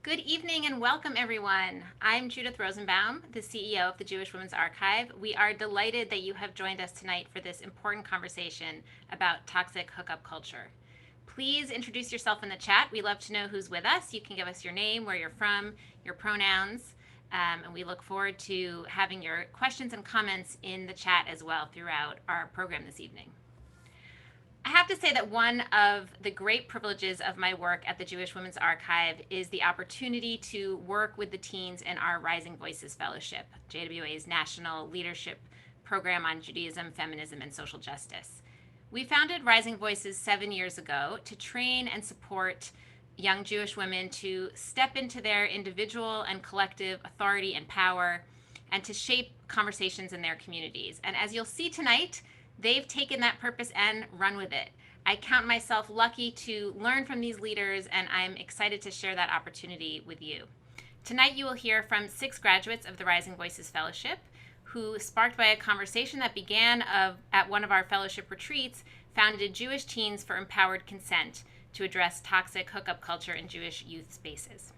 Good evening and welcome, everyone. I'm Judith Rosenbaum, the CEO of the Jewish Women's Archive. We are delighted that you have joined us tonight for this important conversation about toxic hookup culture. Please introduce yourself in the chat. We love to know who's with us. You can give us your name, where you're from, your pronouns, and we look forward to having your questions and comments in the chat as well throughout our program this evening. I have to say that one of the great privileges of my work at the Jewish Women's Archive is the opportunity to work with the teens in our Rising Voices Fellowship, JWA's national leadership program on Judaism, feminism, and social justice. We founded Rising Voices 7 years ago to train and support young Jewish women to step into their individual and collective authority and power and to shape conversations in their communities. And as you'll see tonight, they've taken that purpose and run with it. I count myself lucky to learn from these leaders, and I'm excited to share that opportunity with you. Tonight, you will hear from 6 graduates of the Rising Voices Fellowship, who, sparked by a conversation that began at one of our fellowship retreats, founded Jewish Teens for Empowered Consent to address toxic hookup culture in Jewish youth spaces.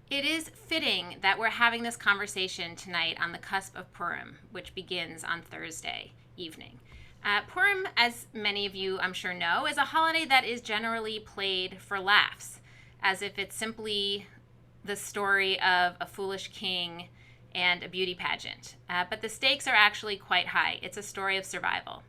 It is fitting that we're having this conversation tonight on the cusp of Purim, which begins on Thursday evening. Purim, as many of you I'm sure know, is a holiday that is generally played for laughs, as if it's simply the story of a foolish king and a beauty pageant. But the stakes are actually quite high. It's a story of survival.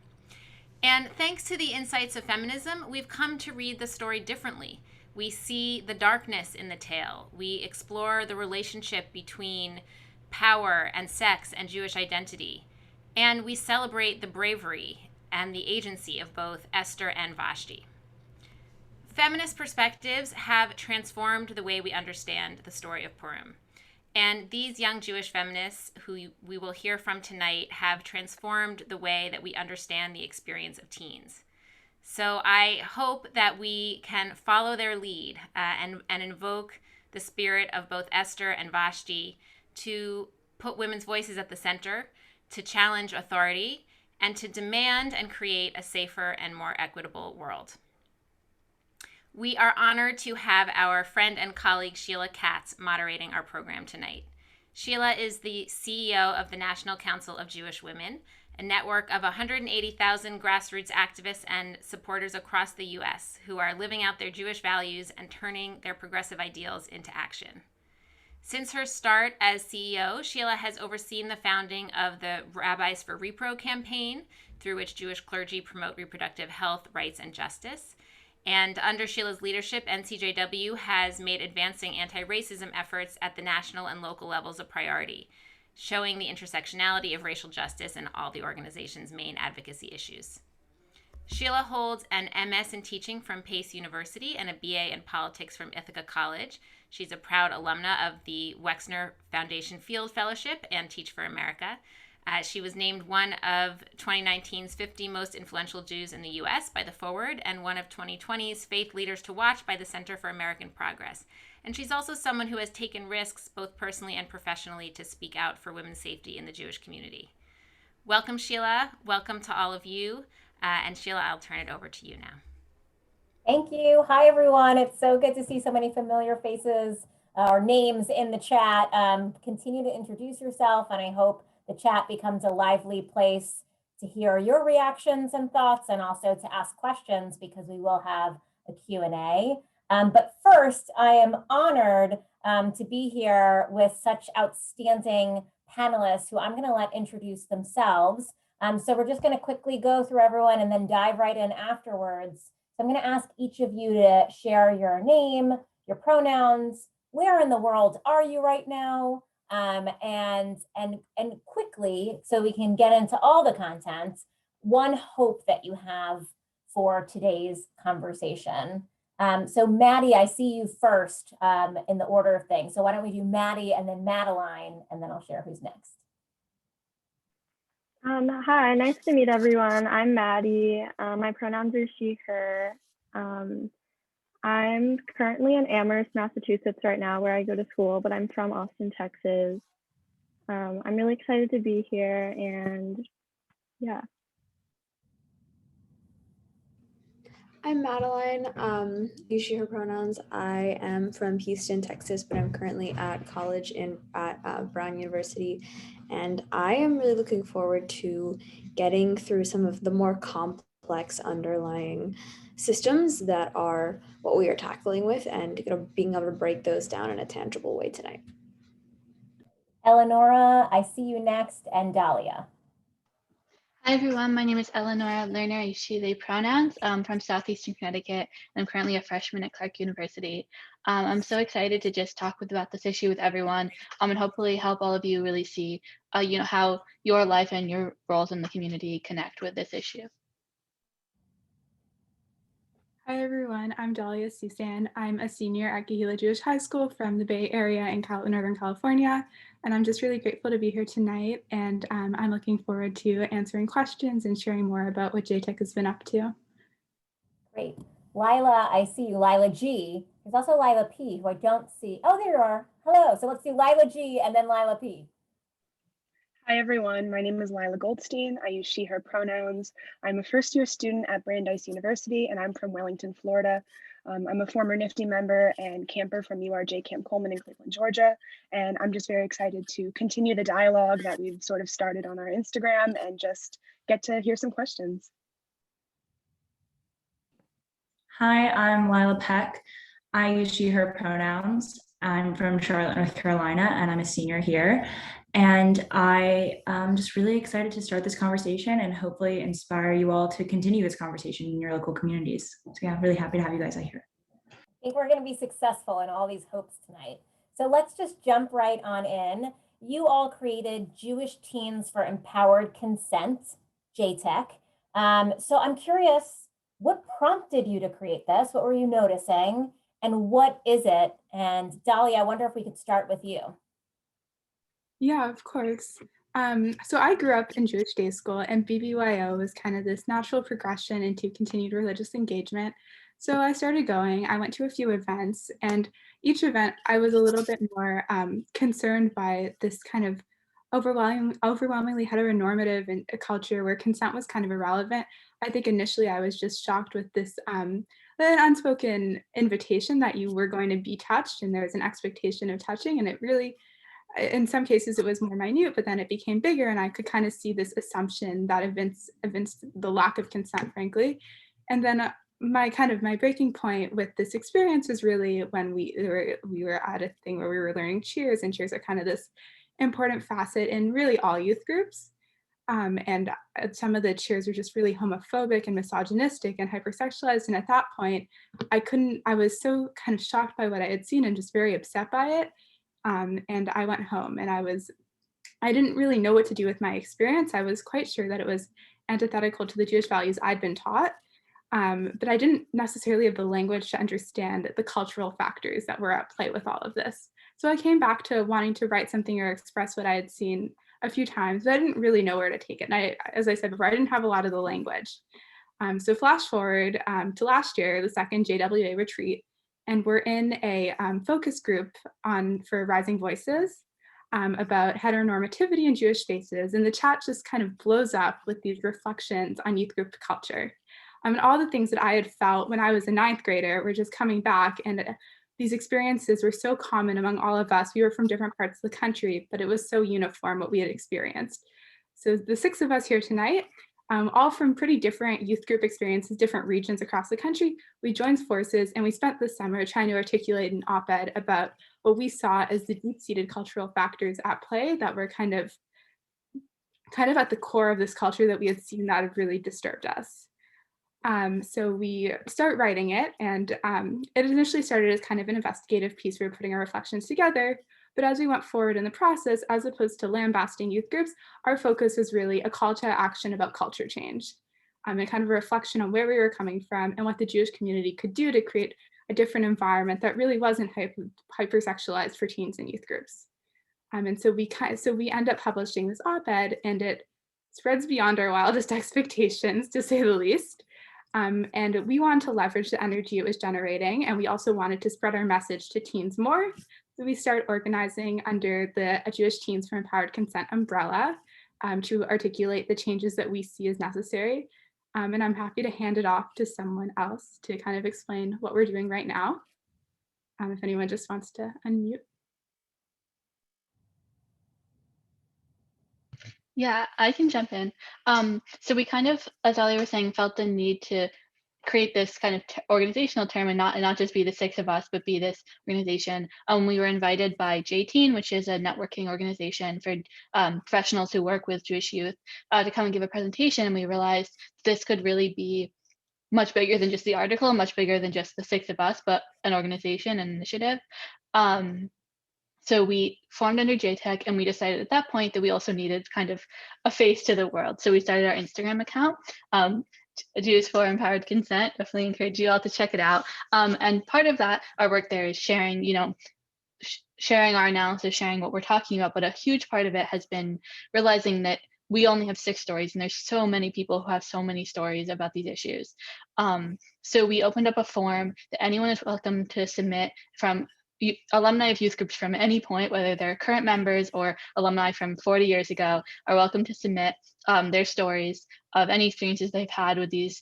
And thanks to the insights of feminism, we've come to read the story differently. We see the darkness in the tale. We explore the relationship between power and sex and Jewish identity. And we celebrate the bravery and the agency of both Esther and Vashti. Feminist perspectives have transformed the way we understand the story of Purim. And these young Jewish feminists who we will hear from tonight have transformed the way that we understand the experience of teens. So I hope that we can follow their lead and invoke the spirit of both Esther and Vashti to put women's voices at the center, to challenge authority, and to demand and create a safer and more equitable world. We are honored to have our friend and colleague Sheila Katz moderating our program tonight. Sheila is the CEO of the National Council of Jewish Women, a network of 180,000 grassroots activists and supporters across the U.S. who are living out their Jewish values and turning their progressive ideals into action. Since her start as CEO, Sheila has overseen the founding of the Rabbis for Repro campaign, through which Jewish clergy promote reproductive health, rights, and justice. And under Sheila's leadership, NCJW has made advancing anti-racism efforts at the national and local levels a priority, showing the intersectionality of racial justice in all the organization's main advocacy issues. Sheila holds an MS in teaching from Pace University and a BA in politics from Ithaca College. She's a proud alumna of the Wexner Foundation Field Fellowship and Teach for America. She was named one of 2019's 50 most influential Jews in the U.S. by The Forward and one of 2020's Faith Leaders to Watch by the Center for American Progress. And she's also someone who has taken risks, both personally and professionally, to speak out for women's safety in the Jewish community. Welcome, Sheila. Welcome to all of you. And Sheila, I'll turn it over to you now. Thank you. Hi, everyone. It's so good to see so many familiar faces or names in the chat. Continue to introduce yourself, and I hope the chat becomes a lively place to hear your reactions and thoughts, and also to ask questions, because we will have a Q&A. But first, I am honored to be here with such outstanding panelists who I'm going to let introduce themselves. So we're just going to quickly go through everyone and then dive right in afterwards. So I'm going to ask each of you to share your name, your pronouns, where in the world are you right now, and quickly, so we can get into all the content, one hope that you have for today's conversation. So Maddie, I see you first in the order of things. So why don't we do Maddie and then Madeline, and then I'll share who's next. Hi, nice to meet everyone. I'm Maddie. My pronouns are she, her. I'm currently in Amherst, Massachusetts right now, where I go to school, but I'm from Austin, Texas. I'm really excited to be here, and yeah. I'm Madeline. Use she, her pronouns. I am from Houston, Texas, but I'm currently at college at Brown University, and I am really looking forward to getting through some of the more complex underlying systems that are what we are tackling with, and being able to break those down in a tangible way tonight. Eleonora, I see you next, and Dahlia. Hi everyone, my name is Eleanor Lerner. I use she, they pronouns. I'm from Southeastern Connecticut, and I'm currently a freshman at Clark University. I'm so excited to just talk about this issue with everyone, and hopefully help all of you really see, how your life and your roles in the community connect with this issue. Hi everyone, I'm Dahlia Susan. I'm a senior at Gila Jewish High School from the Bay Area in Northern California, and I'm just really grateful to be here tonight, and I'm looking forward to answering questions and sharing more about what JTEC has been up to. Great. Lila, I see you. Lila G. There's also Lila P, who I don't see. Oh, there you are. Hello. So let's do Lila G and then Lila P. Hi everyone, my name is Lila Goldstein. I use she, her pronouns. I'm a first-year student at Brandeis University, and I'm from Wellington, Florida. I'm a former NIFTY member and camper from URJ Camp Coleman in Cleveland, Georgia, and I'm just very excited to continue the dialogue that we've sort of started on our Instagram and just get to hear some questions. Hi, I'm Lila Peck. I use she, her pronouns. I'm from Charlotte, North Carolina, and I'm a senior here. And I am just really excited to start this conversation and hopefully inspire you all to continue this conversation in your local communities. So yeah, I'm really happy to have you guys out here. I think we're going to be successful in all these hopes tonight. So let's just jump right on in. You all created Jewish Teens for Empowered Consent, JTEC. So I'm curious, what prompted you to create this? What were you noticing? And what is it? And Dahlia, I wonder if we could start with you. Yeah, of course. So I grew up in Jewish day school, and BBYO was kind of this natural progression into continued religious engagement. So I started going. I went to a few events, and each event I was a little bit more concerned by this kind of overwhelmingly heteronormative and a culture where consent was kind of irrelevant. I think initially I was just shocked with this an unspoken invitation that you were going to be touched, and there was an expectation of touching, and it really, in some cases it was more minute, but then it became bigger, and I could kind of see this assumption that evinced the lack of consent, frankly. And then my breaking point with this experience was really when we were at a thing where we were learning cheers, and cheers are kind of this important facet in really all youth groups. And some of the cheers were just really homophobic and misogynistic and hypersexualized. And at that point, I was so kind of shocked by what I had seen and just very upset by it. And I went home, and I didn't really know what to do with my experience. I was quite sure that it was antithetical to the Jewish values I'd been taught, but I didn't necessarily have the language to understand the cultural factors that were at play with all of this. So I came back to wanting to write something or express what I had seen a few times, but I didn't really know where to take it. And as I said before, I didn't have a lot of the language. So flash forward to last year, the second JWA retreat, and we're in a focus group for Rising Voices about heteronormativity in Jewish spaces. And the chat just kind of blows up with these reflections on youth group culture. And all the things that I had felt when I was a ninth grader were just coming back, and these experiences were so common among all of us. We were from different parts of the country, but it was so uniform what we had experienced. So the 6 of us here tonight, all from pretty different youth group experiences, different regions across the country, we joined forces, and we spent the summer trying to articulate an op-ed about what we saw as the deep-seated cultural factors at play that were kind of at the core of this culture that we had seen that had really disturbed us. So we start writing it, and it initially started as kind of an investigative piece. We were putting our reflections together, but as we went forward in the process, as opposed to lambasting youth groups, our focus was really a call to action about culture change, and kind of a reflection on where we were coming from and what the Jewish community could do to create a different environment that really wasn't hypersexualized for teens and youth groups. And so we end up publishing this op-ed, and it spreads beyond our wildest expectations, to say the least. And we wanted to leverage the energy it was generating, and we also wanted to spread our message to teens more. So we start organizing under the Jewish Teens for Empowered Consent umbrella to articulate the changes that we see as necessary. And I'm happy to hand it off to someone else to kind of explain what we're doing right now. If anyone just wants to unmute. Yeah, I can jump in. So we kind of, as Ali was saying, felt the need to create this kind of organizational term and not just be the six of us, but be this organization. We were invited by JTEC, which is a networking organization for professionals who work with Jewish youth, to come and give a presentation. And we realized this could really be much bigger than just the article, much bigger than just the six of us, but an organization, an initiative. So we formed under JTEC, and we decided at that point that we also needed kind of a face to the world. So we started our Instagram account, Jews for Empowered Consent. Definitely encourage you all to check it out. And part of that, our work there is sharing, sharing our analysis, sharing what we're talking about. But a huge part of it has been realizing that we only have 6 stories, and there's so many people who have so many stories about these issues. So we opened up a form that anyone is welcome to submit from alumni of youth groups from any point, whether they're current members or alumni from 40 years ago, are welcome to submit their stories of any experiences they've had with these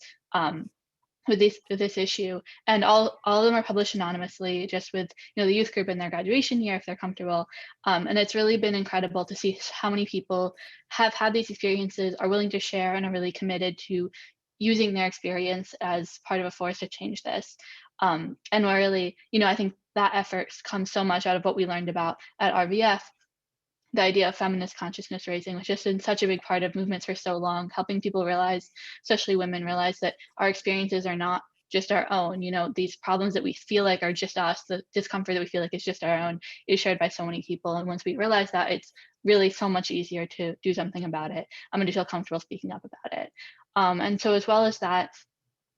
with this issue. And all of them are published anonymously, just with the youth group in their graduation year if they're comfortable. And it's really been incredible to see how many people have had these experiences, are willing to share, and are really committed to using their experience as part of a force to change this. And we're really, I think that effort comes so much out of what we learned about at RVF, the idea of feminist consciousness raising, which has been such a big part of movements for so long, helping people realize, especially women, realize that our experiences are not just our own. These problems that we feel like are just us, the discomfort that we feel like is just our own, is shared by so many people. And once we realize that, it's really so much easier to do something about it. I'm going to feel comfortable speaking up about it. And so as well as that,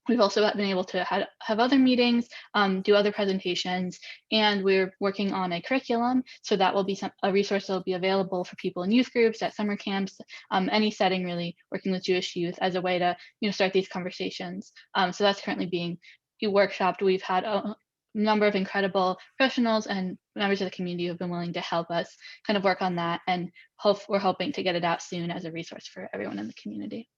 we've also been able to have other meetings, do other presentations, and we're working on a curriculum. So that will be a resource that will be available for people in youth groups, at summer camps, any setting really, working with Jewish youth as a way to start these conversations. So that's currently being workshopped. We've had a number of incredible professionals and members of the community who have been willing to help us kind of work on that, and we're hoping to get it out soon as a resource for everyone in the community.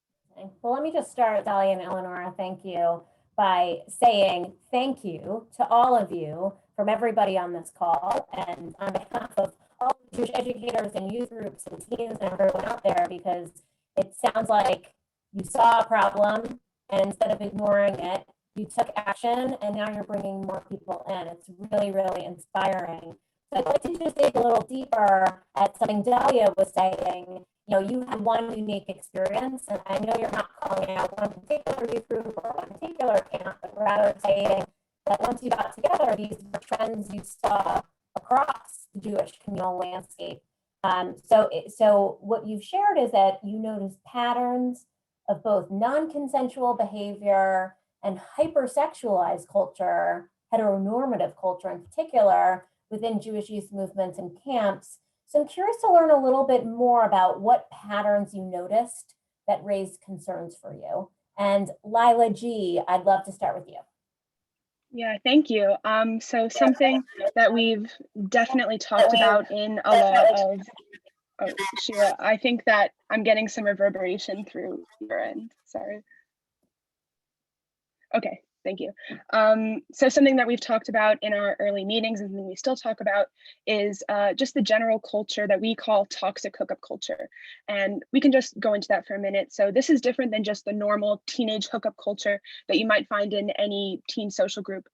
Well, let me just start, Dahlia and Eleonora, thank you, by saying thank you to all of you from everybody on this call, and on behalf of all the Jewish educators and youth groups and teens and everyone out there, because it sounds like you saw a problem, and instead of ignoring it, you took action, and now you're bringing more people in. It's really, really inspiring. So I'd like to just dig a little deeper at something Dahlia was saying. You had one unique experience, and I know you're not calling out one particular youth group or one particular camp, but rather saying that once you got together, these were trends you saw across the Jewish communal landscape. So what you've shared is that you noticed patterns of both non-consensual behavior and hypersexualized culture, heteronormative culture in particular, within Jewish youth movements and camps. So I'm curious to learn a little bit more about what patterns you noticed that raised concerns for you. And Lila G, I'd love to start with you. Yeah, thank you. So something that we've definitely talked about in a lot of, Sheila, I think that I'm getting some reverberation through your end, sorry. Okay, thank you. So something that we've talked about in our early meetings and something we still talk about is just the general culture that we call toxic hookup culture. And we can just go into that for a minute. So this is different than just the normal teenage hookup culture that you might find in any teen social group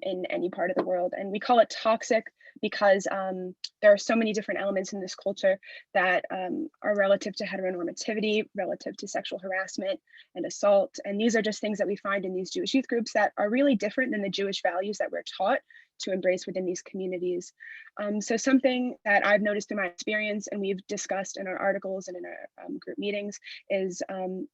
in any part of the world. And we call it toxic because there are so many different elements in this culture that are relative to heteronormativity, relative to sexual harassment and assault. And these are just things that we find in these Jewish youth groups that are really different than the Jewish values that we're taught to embrace within these communities. So something that I've noticed through my experience, and we've discussed in our articles and in our group meetings, is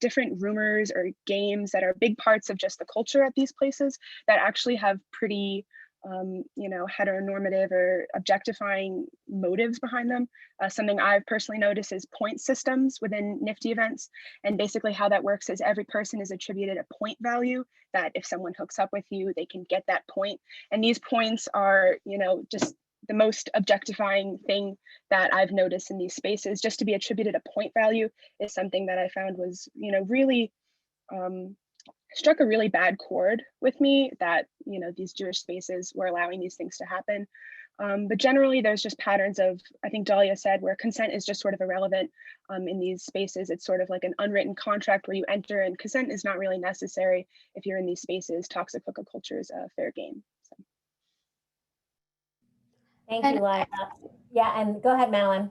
different rumors or games that are big parts of just the culture at these places that actually have pretty heteronormative or objectifying motives behind them. Something I've personally noticed is point systems within Nifty events. And basically how that works is every person is attributed a point value that if someone hooks up with you, they can get that point. And these points are, just the most objectifying thing that I've noticed in these spaces. Just to be attributed a point value is something that I found was, really struck a really bad chord with me, that, you know, these Jewish spaces were allowing these things to happen. But generally, there's just patterns of, I think Dahlia said, where consent is just sort of irrelevant in these spaces. It's sort of like an unwritten contract where you enter, and consent is not really necessary if you're in these spaces. Toxic hookup culture is fair game. So. Thank you, Lila. Yeah, and go ahead, Madeline.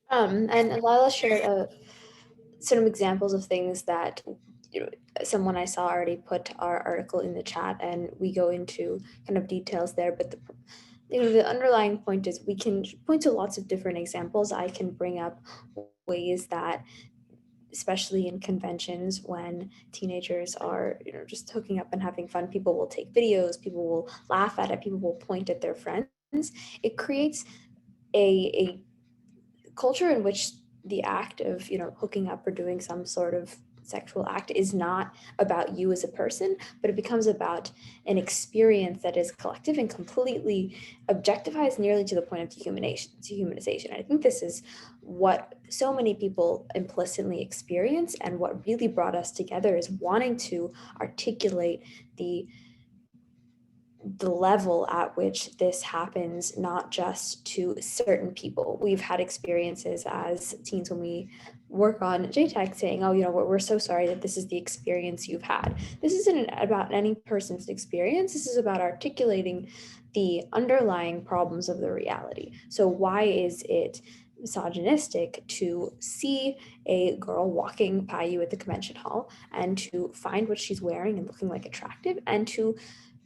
And Lila shared some examples of things that, you know, someone I saw already put our article in the chat, and we go into kind of details there. But the underlying point is we can point to lots of different examples. I can bring up ways that, especially in conventions when teenagers are, you know, just hooking up and having fun, people will take videos, people will laugh at it, people will point at their friends. It creates a culture in which the act of, you know, hooking up or doing some sort of sexual act is not about you as a person, but it becomes about an experience that is collective and completely objectifies nearly to the point of dehumanization. I think this is what so many people implicitly experience, and what really brought us together is wanting to articulate the level at which this happens, not just to certain people. We've had experiences as teens when we work on JTEC saying, oh, you know, we're so sorry that this is the experience you've had. This isn't about any person's experience. This is about articulating the underlying problems of the reality. So why is it misogynistic to see a girl walking by you at the convention hall and to find what she's wearing and looking like attractive, and to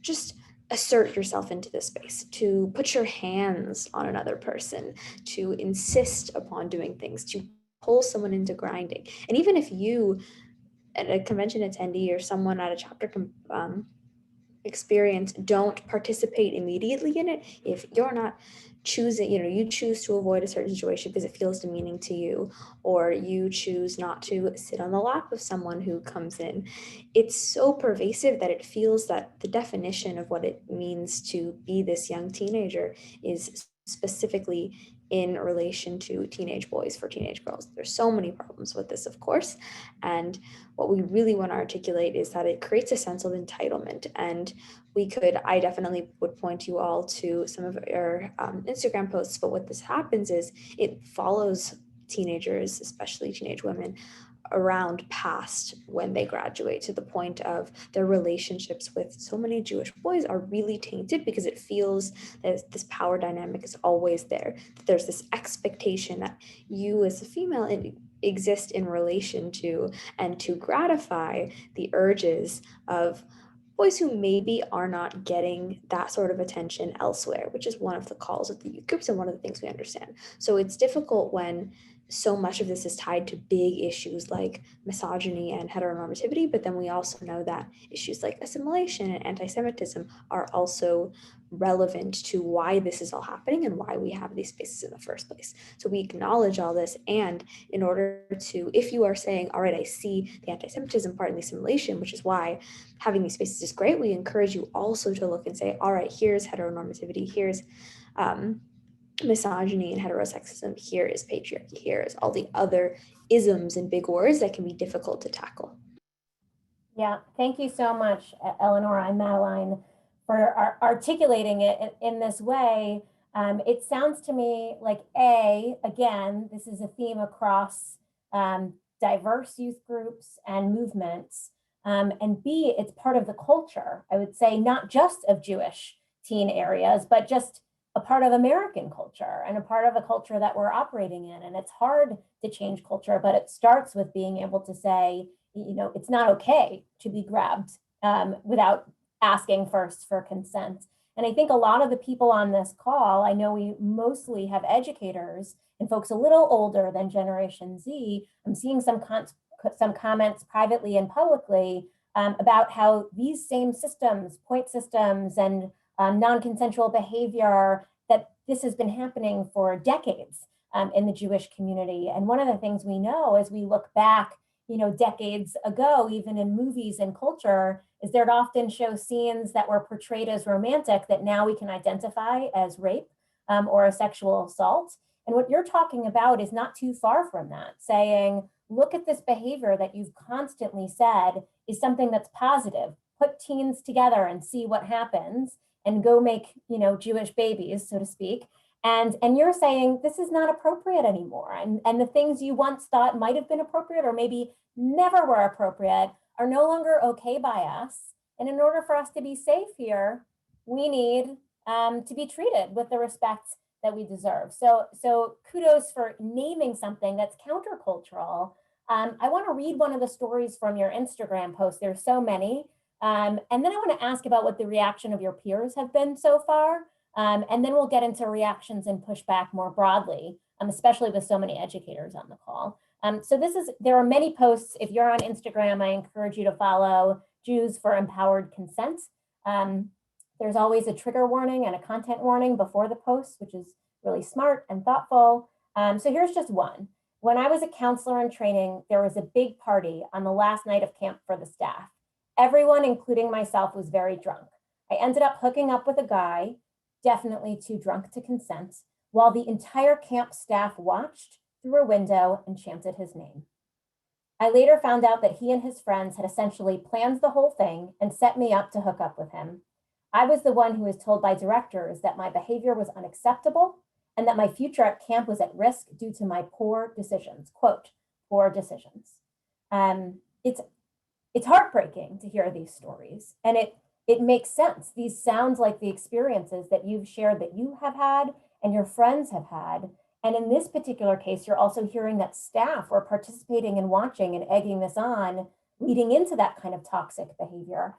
just assert yourself into this space, to put your hands on another person, to insist upon doing things, to pull someone into grinding? And even if you, a convention attendee or someone at a chapter experience, don't participate immediately in it, if you're not choosing, you know, you choose to avoid a certain situation because it feels demeaning to you, or you choose not to sit on the lap of someone who comes in, it's so pervasive that it feels that the definition of what it means to be this young teenager is specifically in relation to teenage boys for teenage girls. There's so many problems with this, of course. And what we really want to articulate is that it creates a sense of entitlement. And I definitely would point you all to some of our Instagram posts, but what this happens is it follows teenagers, especially teenage women, around past when they graduate, to the point of their relationships with so many Jewish boys are really tainted because it feels that this power dynamic is always there. There's this expectation that you as a female exist in relation to and to gratify the urges of boys who maybe are not getting that sort of attention elsewhere, which is one of the calls of the youth groups and one of the things we understand. So it's difficult when so much of this is tied to big issues like misogyny and heteronormativity, but then we also know that issues like assimilation and anti-Semitism are also relevant to why this is all happening and why we have these spaces in the first place. So we acknowledge all this, and in order to, if you are saying, all right, I see the anti-Semitism part in the assimilation, which is why having these spaces is great, we encourage you also to look and say, all right, here's heteronormativity, here's misogyny and heterosexism, here is patriarchy, here is all the other isms and big words that can be difficult to tackle. Yeah, thank you so much, Eleonora and Madeline, for articulating it in this way. It sounds to me like, again, this is a theme across diverse youth groups and movements, and B, it's part of the culture, I would say, not just of Jewish teen areas, but just a part of American culture and a part of a culture that we're operating in. And it's hard to change culture, but it starts with being able to say, you know, it's not okay to be grabbed without asking first for consent. And I think a lot of the people on this call, I know we mostly have educators and folks a little older than Generation Z. I'm seeing some comments privately and publicly about how these same systems, point systems, and non-consensual behavior, that this has been happening for decades in the Jewish community. And one of the things we know as we look back, you know, decades ago, even in movies and culture, is there'd often show scenes that were portrayed as romantic that now we can identify as rape or a sexual assault. And what you're talking about is not too far from that, saying, look at this behavior that you've constantly said is something that's positive. Put teens together and see what happens and go make, Jewish babies, so to speak. And you're saying this is not appropriate anymore. And the things you once thought might have been appropriate or maybe never were appropriate are no longer okay by us. And in order for us to be safe here, we need to be treated with the respect that we deserve. So kudos for naming something that's countercultural. I want to read one of the stories from your Instagram post. There's so many. And then I want to ask about what the reaction of your peers have been so far. And then we'll get into reactions and pushback more broadly, especially with so many educators on the call. So there are many posts. If you're on Instagram, I encourage you to follow Jews for Empowered Consent. There's always a trigger warning and a content warning before the post, which is really smart and thoughtful. So here's just one. When I was a counselor in training, there was a big party on the last night of camp for the staff. Everyone, including myself, was very drunk. I ended up hooking up with a guy, definitely too drunk to consent, while the entire camp staff watched through a window and chanted his name. I later found out that he and his friends had essentially planned the whole thing and set me up to hook up with him. I was the one who was told by directors that my behavior was unacceptable and that my future at camp was at risk due to my poor decisions, quote, poor decisions. It's heartbreaking to hear these stories, and it makes sense. These sound like the experiences that you've shared that you have had and your friends have had. And in this particular case, you're also hearing that staff were participating and watching and egging this on, leading into that kind of toxic behavior.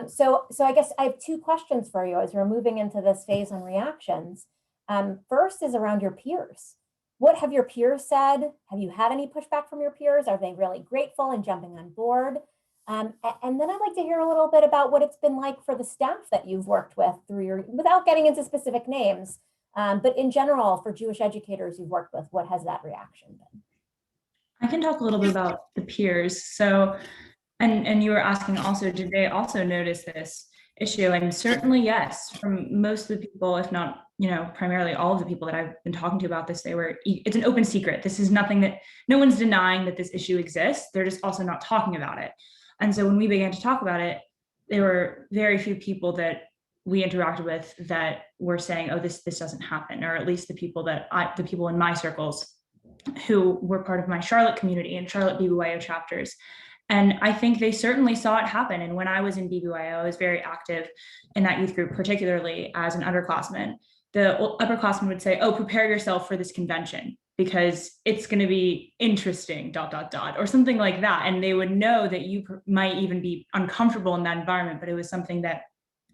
So I guess I have two questions for you as we're moving into this phase on reactions. First is around your peers. What have your peers said? Have you had any pushback from your peers? Are they really grateful and jumping on board? And then I'd like to hear a little bit about what it's been like for the staff that you've worked with without getting into specific names, but in general, for Jewish educators you've worked with, what has that reaction been? I can talk a little bit about the peers. So, and you were asking also, did they also notice this issue? And certainly yes, from most of the people, if not, primarily all of the people that I've been talking to about this, it's an open secret. This is nothing that, no one's denying that this issue exists. They're just also not talking about it. And so when we began to talk about it, there were very few people that we interacted with that were saying, oh, this doesn't happen, or at least the people in my circles who were part of my Charlotte community and Charlotte BBYO chapters. And I think they certainly saw it happen. And when I was in BBYO, I was very active in that youth group, particularly as an underclassman. The upperclassmen would say, oh, prepare yourself for this convention because it's going to be interesting, ... or something like that. And they would know that you might even be uncomfortable in that environment, but it was something that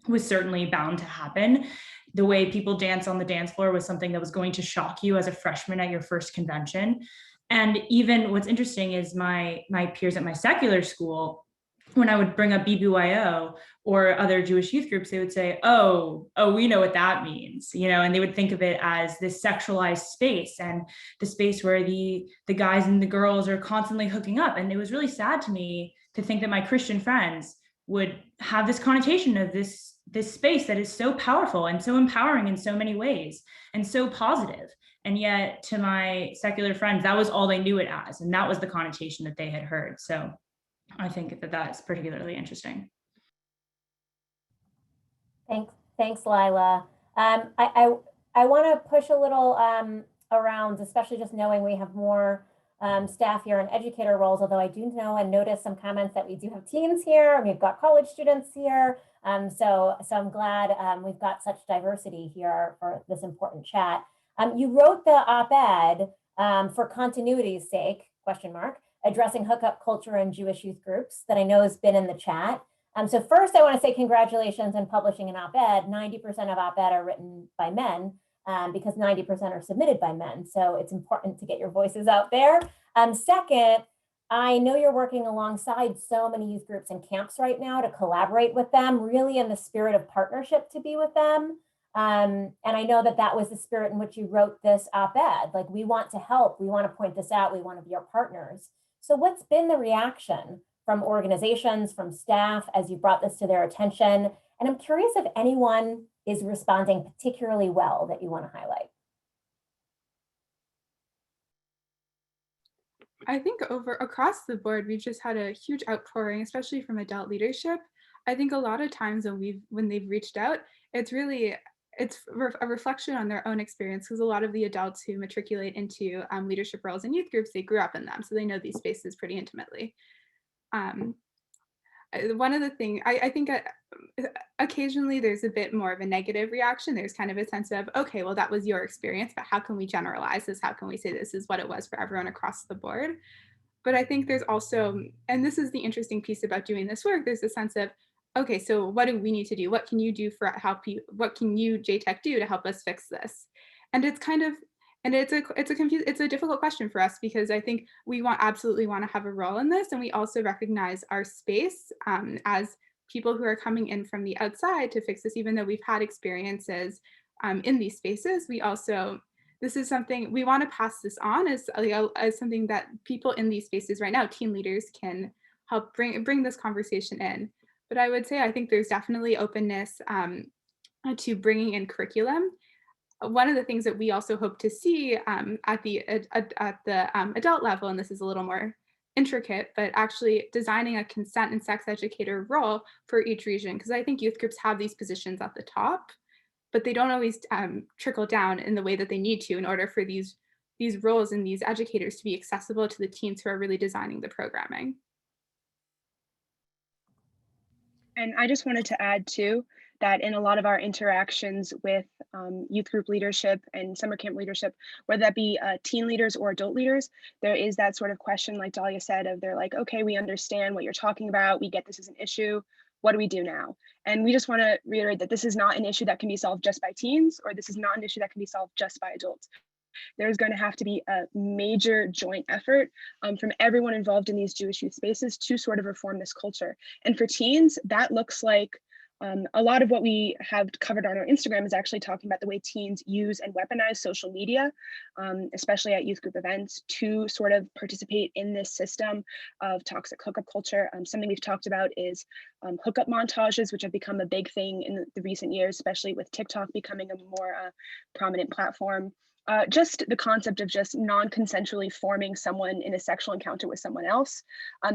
was certainly bound to happen. The way people dance on the dance floor was something that was going to shock you as a freshman at your first convention. And even what's interesting is my peers at my secular school, when I would bring up BBYO or other Jewish youth groups, they would say, oh, we know what that means, and they would think of it as this sexualized space and the space where the guys and the girls are constantly hooking up. And it was really sad to me to think that my Christian friends would have this connotation of this space that is so powerful and so empowering in so many ways and so positive. And yet to my secular friends, that was all they knew it as. And that was the connotation that they had heard. So I think that that's particularly interesting. Thanks, Lila. I want to push a little around, especially just knowing we have more staff here in educator roles, although I do know and notice some comments that we do have teens here, and we've got college students here. So I'm glad we've got such diversity here for this important chat. You wrote the op-ed for continuity's sake, ? Addressing hookup culture in Jewish youth groups that I know has been in the chat. So first I want to say congratulations on publishing an op-ed. 90% of op-ed are written by men because 90% are submitted by men. So it's important to get your voices out there. Second, I know you're working alongside so many youth groups and camps right now to collaborate with them, really in the spirit of partnership to be with them. And I know that was the spirit in which you wrote this op-ed. Like, we want to help, we want to point this out, we want to be your partners. So what's been the reaction from organizations, from staff, as you brought this to their attention? And I'm curious if anyone is responding particularly well that you want to highlight. I think across the board, we've just had a huge outpouring, especially from adult leadership. I think a lot of times when they've reached out, it's really a reflection on their own experience, because a lot of the adults who matriculate into leadership roles in youth groups, they grew up in them, so they know these spaces pretty intimately. One of the things I think occasionally there's a bit more of a negative reaction. There's kind of a sense of, okay, well, that was your experience, but how can we generalize this? How can we say this is what it was for everyone across the board? But I think there's also, and this is the interesting piece about doing this work, there's a sense of, okay, so what do we need to do? What can you do for help you? What can you, JTEC, do to help us fix this? And it's kind of, and it's a difficult question for us, because I think we absolutely want to have a role in this, and we also recognize our space as people who are coming in from the outside to fix this. Even though we've had experiences in these spaces, this is something we want to pass this on as something that people in these spaces right now, teen leaders, can help bring this conversation in. But I would say I think there's definitely openness to bringing in curriculum. One of the things that we also hope to see at the adult level, and this is a little more intricate, but actually designing a consent and sex educator role for each region, because I think youth groups have these positions at the top, but they don't always trickle down in the way that they need to in order for these roles and these educators to be accessible to the teens who are really designing the programming. And I just wanted to add too, that in a lot of our interactions with youth group leadership and summer camp leadership, whether that be teen leaders or adult leaders, there is that sort of question, like Dahlia said, of they're like, okay, we understand what you're talking about. We get this as an issue. What do we do now? And we just want to reiterate that this is not an issue that can be solved just by teens, or this is not an issue that can be solved just by adults. There's going to have to be a major joint effort from everyone involved in these Jewish youth spaces to sort of reform this culture. And for teens, that looks like a lot of what we have covered on our Instagram is actually talking about the way teens use and weaponize social media, especially at youth group events, to sort of participate in this system of toxic hookup culture. Something we've talked about is hookup montages, which have become a big thing in the recent years, especially with TikTok becoming a more prominent platform. Just the concept of just non-consensually forming someone in a sexual encounter with someone else.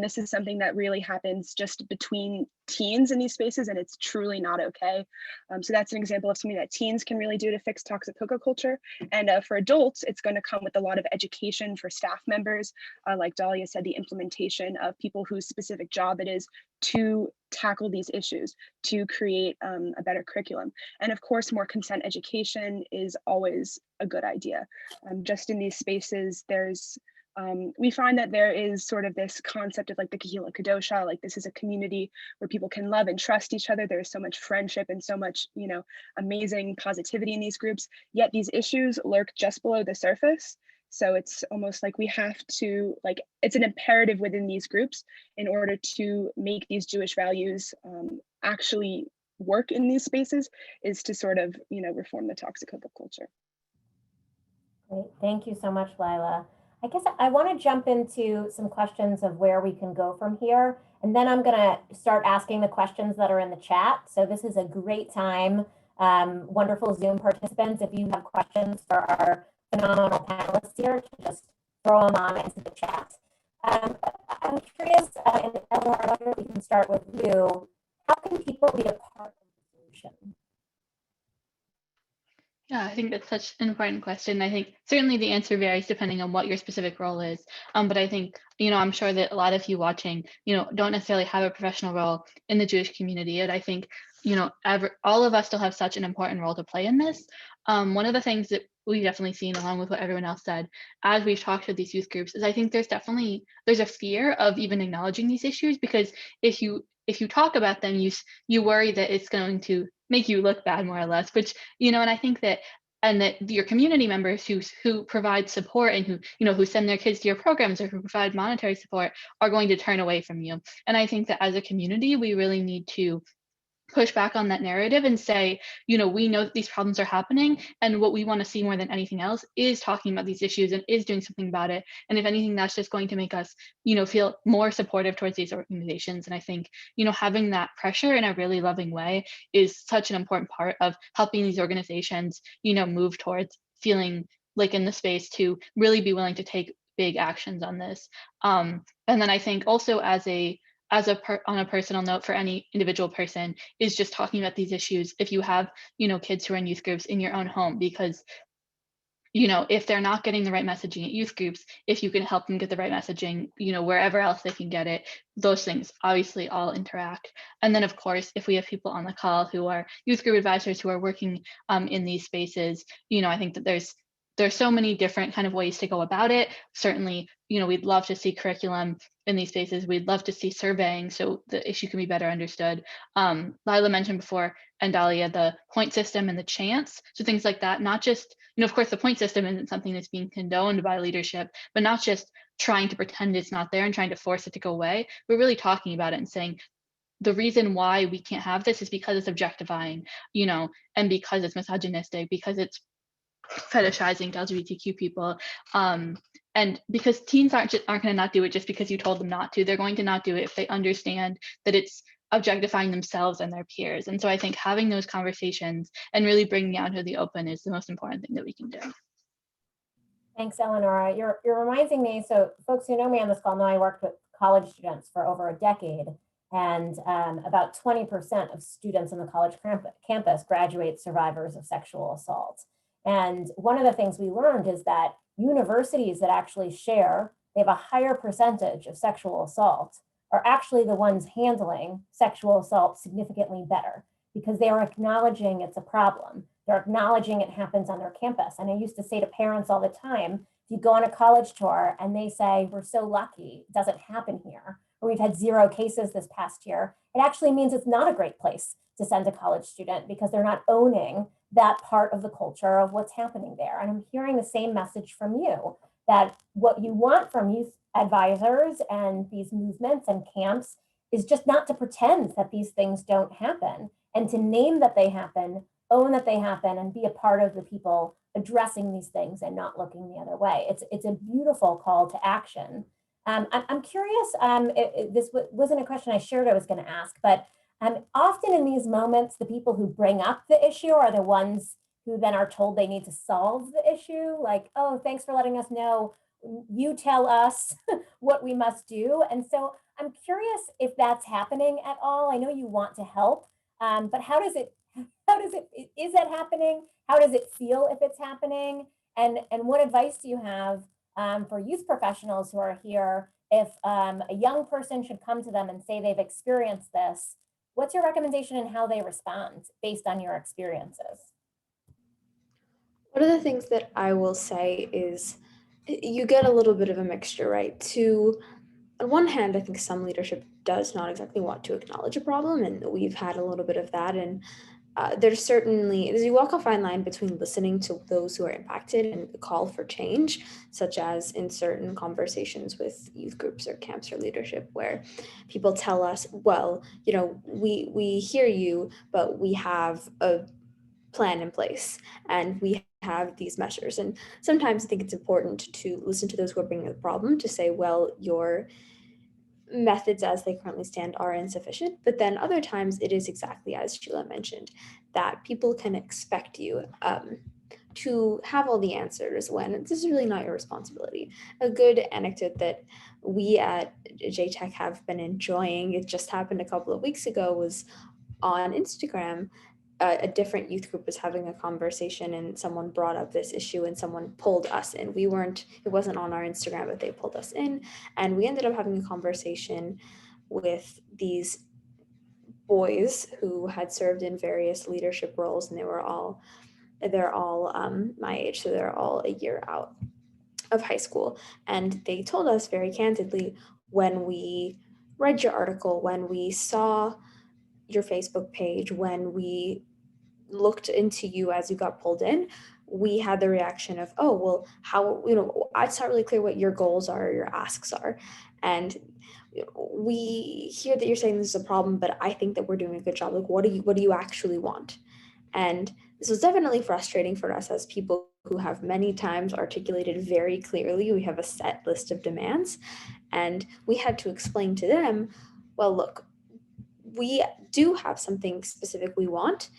This is something that really happens just between teens in these spaces, and it's truly not okay. So that's an example of something that teens can really do to fix toxic hookup culture. And for adults, it's going to come with a lot of education for staff members. Like Dahlia said, the implementation of people whose specific job it is to tackle these issues, to create a better curriculum. And of course, more consent education is always a good idea. Just in these spaces, we find that there is sort of this concept of like the Kahila Kadosha, like this is a community where people can love and trust each other. There's so much friendship and so much, amazing positivity in these groups, yet these issues lurk just below the surface. So it's almost like we have to, it's an imperative within these groups in order to make these Jewish values actually work in these spaces, is to sort of, reform the toxic hookup culture. Great, thank you so much, Lila. I guess I want to jump into some questions of where we can go from here. And then I'm going to start asking the questions that are in the chat. So this is a great time. Wonderful Zoom participants, if you have questions for our phenomenal panelists here, to just throw them on into the chat. I'm curious, and Eleanor, we can start with you. How can people be a part of the solution? Yeah, I think that's such an important question. I think certainly the answer varies depending on what your specific role is. But I think, I'm sure that a lot of you watching, don't necessarily have a professional role in the Jewish community. And I think, all of us still have such an important role to play in this. One of the things that we've definitely seen, along with what everyone else said, as we've talked to these youth groups, is I think there's a fear of even acknowledging these issues, because if you talk about them, you worry that it's going to make you look bad, more or less, which, and I think that, and that your community members who provide support and who send their kids to your programs or who provide monetary support are going to turn away from you. And I think that as a community, we really need to push back on that narrative and say, we know that these problems are happening, and what we want to see more than anything else is talking about these issues and is doing something about it. And if anything, that's just going to make us, feel more supportive towards these organizations. And I think, having that pressure in a really loving way is such an important part of helping these organizations, move towards feeling like in the space to really be willing to take big actions on this. And then I think also on a personal note for any individual person is just talking about these issues if you have, kids who are in youth groups in your own home, because if they're not getting the right messaging at youth groups, if you can help them get the right messaging, wherever else they can get it, those things obviously all interact. And then, of course, if we have people on the call who are youth group advisors who are working in these spaces, I think that there's so many different kind of ways to go about it. Certainly, we'd love to see curriculum in these spaces. We'd love to see surveying so the issue can be better understood. Lila mentioned before, and Dahlia, the point system and the chance. So things like that, not just, of course, the point system isn't something that's being condoned by leadership, but not just trying to pretend it's not there and trying to force it to go away. We're really talking about it and saying, the reason why we can't have this is because it's objectifying, and because it's misogynistic, because it's fetishizing to LGBTQ people, and because teens aren't going to not do it just because you told them not to. They're going to not do it if they understand that it's objectifying themselves and their peers. And so I think having those conversations and really bringing it out to the open is the most important thing that we can do. Thanks, Eleonora. You're reminding me, so folks who know me on this call know I worked with college students for over a decade, and about 20% of students on the college campus graduate survivors of sexual assault. And one of the things we learned is that universities that actually share, they have a higher percentage of sexual assault, are actually the ones handling sexual assault significantly better, because they are acknowledging it's a problem. They're acknowledging it happens on their campus. And I used to say to parents all the time, if you go on a college tour and they say, we're so lucky, it doesn't happen here, or we've had 0 cases this past year, it actually means it's not a great place to send a college student, because they're not owning that part of the culture of what's happening there. And I'm hearing the same message from you, that what you want from youth advisors and these movements and camps is just not to pretend that these things don't happen, and to name that they happen, own that they happen, and be a part of the people addressing these things and not looking the other way. It's a beautiful call to action. I'm curious, this wasn't a question I shared I was going to ask, but often in these moments, the people who bring up the issue are the ones who then are told they need to solve the issue. Like, oh, thanks for letting us know. You tell us what we must do. And so I'm curious if that's happening at all. I know you want to help, but is that happening? How does it feel if it's happening? And what advice do you have for youth professionals who are here if a young person should come to them and say they've experienced this? What's your recommendation in how they respond based on your experiences? One of the things that I will say is you get a little bit of a mixture, right? On one hand, I think some leadership does not exactly want to acknowledge a problem, and we've had a little bit of that. And there's you walk a fine line between listening to those who are impacted and the call for change, such as in certain conversations with youth groups or camps or leadership, where people tell us, well, we hear you, but we have a plan in place and we have these measures. And sometimes I think it's important to listen to those who are bringing the problem, to say, well, your methods as they currently stand are insufficient. But then other times it is exactly as Sheila mentioned, that people can expect you to have all the answers when this is really not your responsibility. A good anecdote that we at JTEC have been enjoying, it just happened a couple of weeks ago, was on Instagram. A different youth group was having a conversation and someone brought up this issue and someone pulled us in. It wasn't on our Instagram, but they pulled us in, and we ended up having a conversation with these boys who had served in various leadership roles, and they're all my age, so they're all a year out of high school. And they told us very candidly, when we read your article, when we saw your Facebook page, when we looked into you as you got pulled in, we had the reaction of, oh, well, how, it's not really clear what your goals are or your asks are. And we hear that you're saying this is a problem, but I think that we're doing a good job. Like, what do you actually want? And this was definitely frustrating for us as people who have many times articulated very clearly, we have a set list of demands. And we had to explain to them, well, look, we do have something specific we want,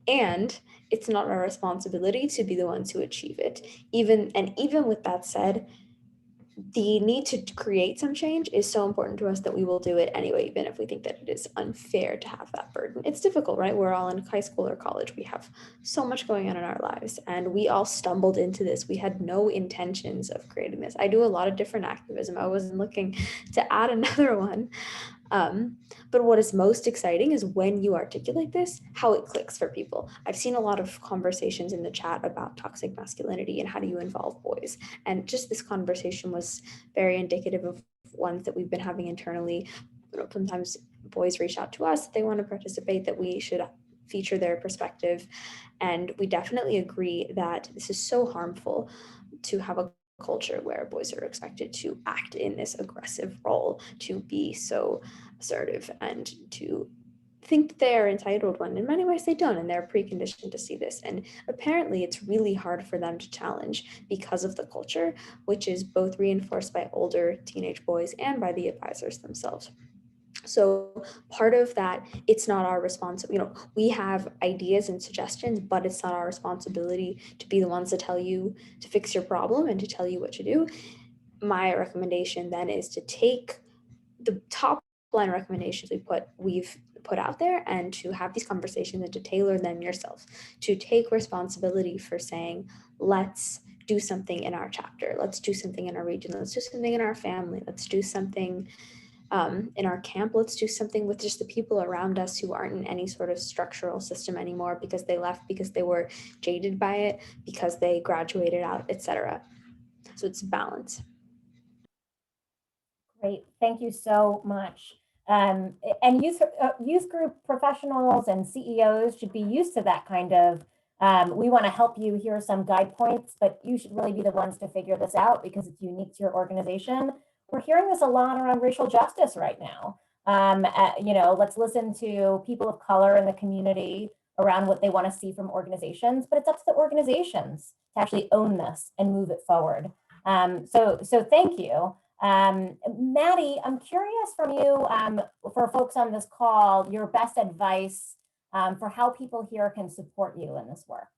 and it's not our responsibility to be the ones who achieve it. Even with that said, the need to create some change is so important to us that we will do it anyway, even if we think that it is unfair to have that burden. It's difficult, right? We're all in high school or college. We have so much going on in our lives, and we all stumbled into this. We had no intentions of creating this. I do a lot of different activism. I wasn't looking to add another one. But what is most exciting is when you articulate this, how it clicks for people. I've seen a lot of conversations in the chat about toxic masculinity and how do you involve boys. And just this conversation was very indicative of ones that we've been having internally. Sometimes boys reach out to us, they want to participate, that we should feature their perspective. And we definitely agree that this is so harmful to have a culture where boys are expected to act in this aggressive role, to be so assertive and to think that they are entitled, when in many ways they don't, and they're preconditioned to see this. And apparently it's really hard for them to challenge because of the culture, which is both reinforced by older teenage boys and by the advisors themselves. So part of that, it's not our responsibility. We have ideas and suggestions, but it's not our responsibility to be the ones to tell you to fix your problem and to tell you what to do. My recommendation then is to take the top line recommendations we've put out there and to have these conversations and to tailor them yourself, to take responsibility for saying, let's do something in our chapter, let's do something in our region, let's do something in our family, let's do something in our camp, let's do something with just the people around us who aren't in any sort of structural system anymore because they left, because they were jaded by it, because they graduated out, etc. So it's balance. Great, thank you so much. And youth group professionals and CEOs should be used to that kind of, we want to help you, here are some guide points, but you should really be the ones to figure this out because it's unique to your organization. We're hearing this a lot around racial justice right now. Let's listen to people of color in the community around what they want to see from organizations, but it's up to the organizations to actually own this and move it forward. So thank you. Maddie, I'm curious from you, for folks on this call, your best advice for how people here can support you in this work.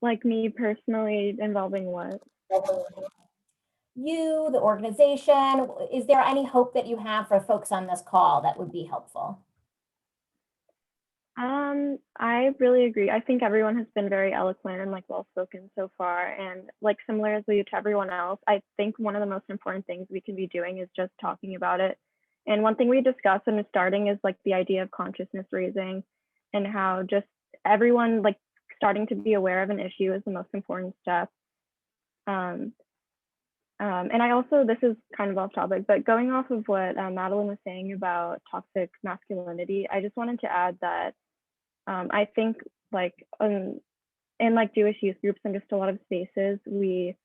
Like me personally, involving what? You, the organization. Is there any hope that you have for folks on this call that would be helpful? I really agree. I think everyone has been very eloquent and well-spoken so far. And similarly to everyone else, I think one of the most important things we can be doing is just talking about it. And one thing we discussed in the starting is the idea of consciousness raising and how just everyone starting to be aware of an issue is the most important step. And I also, this is kind of off topic, but going off of what Madeline was saying about toxic masculinity, I just wanted to add that I think in Jewish youth groups and just a lot of spaces, we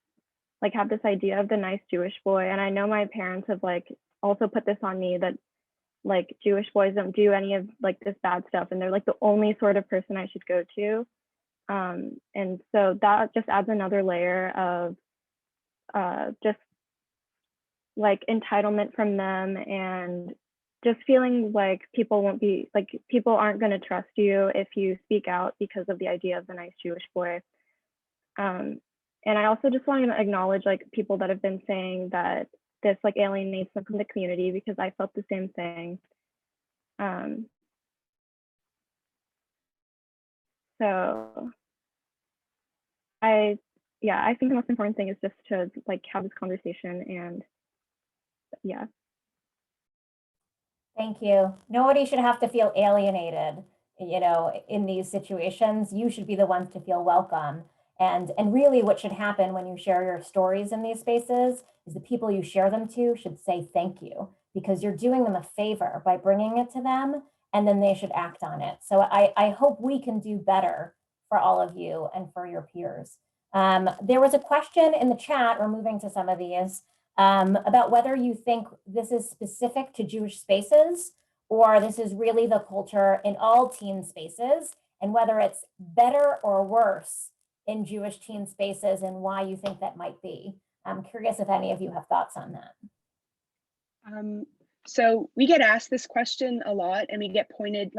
have this idea of the nice Jewish boy. And I know my parents have also put this on me that Jewish boys don't do any of this bad stuff, and they're the only sort of person I should go to. And so that just adds another layer of just entitlement from them, and just feeling people won't be people aren't going to trust you if you speak out because of the idea of the nice Jewish boy. And I also just want to acknowledge people that have been saying that this alienates them from the community, because I felt the same thing. So I think the most important thing is just to have this conversation, and yeah. Thank you. Nobody should have to feel alienated, in these situations. You should be the ones to feel welcome. And really what should happen when you share your stories in these spaces is the people you share them to should say thank you, because you're doing them a favor by bringing it to them, and then they should act on it. So I hope we can do better for all of you and for your peers. There was a question in the chat, we're moving to some of these, about whether you think this is specific to Jewish spaces or this is really the culture in all teen spaces, and whether it's better or worse in Jewish teen spaces and why you think that might be. I'm curious if any of you have thoughts on that. So we get asked this question a lot, and we get pointed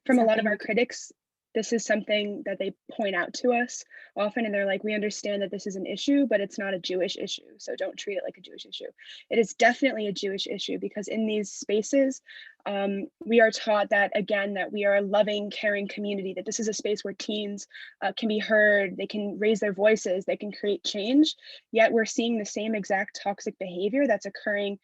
from a lot of our critics. this is something that they point out to us often, and they're like, we understand that this is an issue, but it's not a Jewish issue, so don't treat it like a Jewish issue. It is definitely a Jewish issue, because in these spaces, we are taught that, again, that we are a loving, caring community, that this is a space where teens can be heard, they can raise their voices, they can create change, yet we're seeing the same exact toxic behavior that's occurring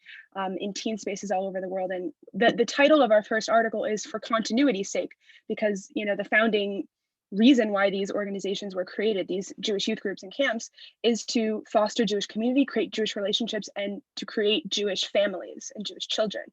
in teen spaces all over the world. And the title of our first article is For Continuity's Sake, because, you know, the founding reason why these organizations were created, these Jewish youth groups and camps, is to foster Jewish community, create Jewish relationships, and to create Jewish families and Jewish children.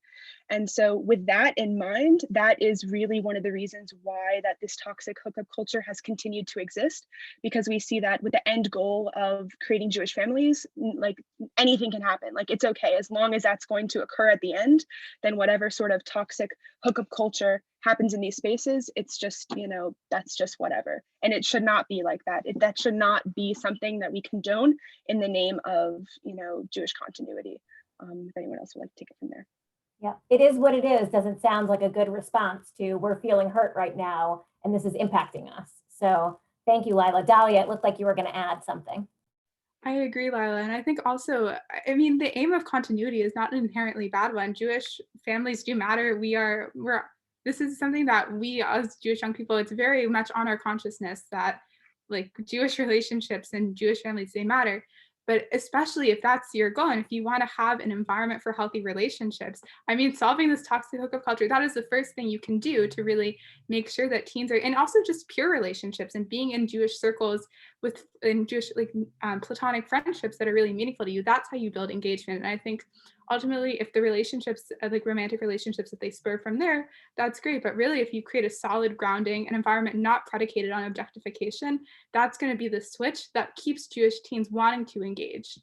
And so with that in mind, that is really one of the reasons why that this toxic hookup culture has continued to exist, because we see that with the end goal of creating Jewish families, like anything can happen. Like, it's okay, as long as that's going to occur at the end, then whatever sort of toxic hookup culture happens in these spaces, it's just, you know, that's just whatever. And it should not be like that. That should not be something that we condone in the name of, you know, Jewish continuity. If anyone else would like to take it from there. Yeah, it is what it is. Doesn't sound like a good response to we're feeling hurt right now and this is impacting us. So thank you, Lila. Dahlia, it looked like you were going to add something. I agree, Lila. And I think also, I mean, the aim of continuity is not an inherently bad one. Jewish families do matter. This is something that we as Jewish young people, it's very much on our consciousness that like Jewish relationships and Jewish families, they matter. But especially if that's your goal, and if you want to have an environment for healthy relationships, I mean, solving this toxic hookup culture, that is the first thing you can do to really make sure that teens are, and also just pure relationships and being in Jewish circles in Jewish platonic friendships that are really meaningful to you. That's how you build engagement. And I think ultimately, if the relationships, like romantic relationships, that they spur from there, that's great. But really, if you create a solid grounding, an environment not predicated on objectification, that's going to be the switch that keeps Jewish teens wanting to engage.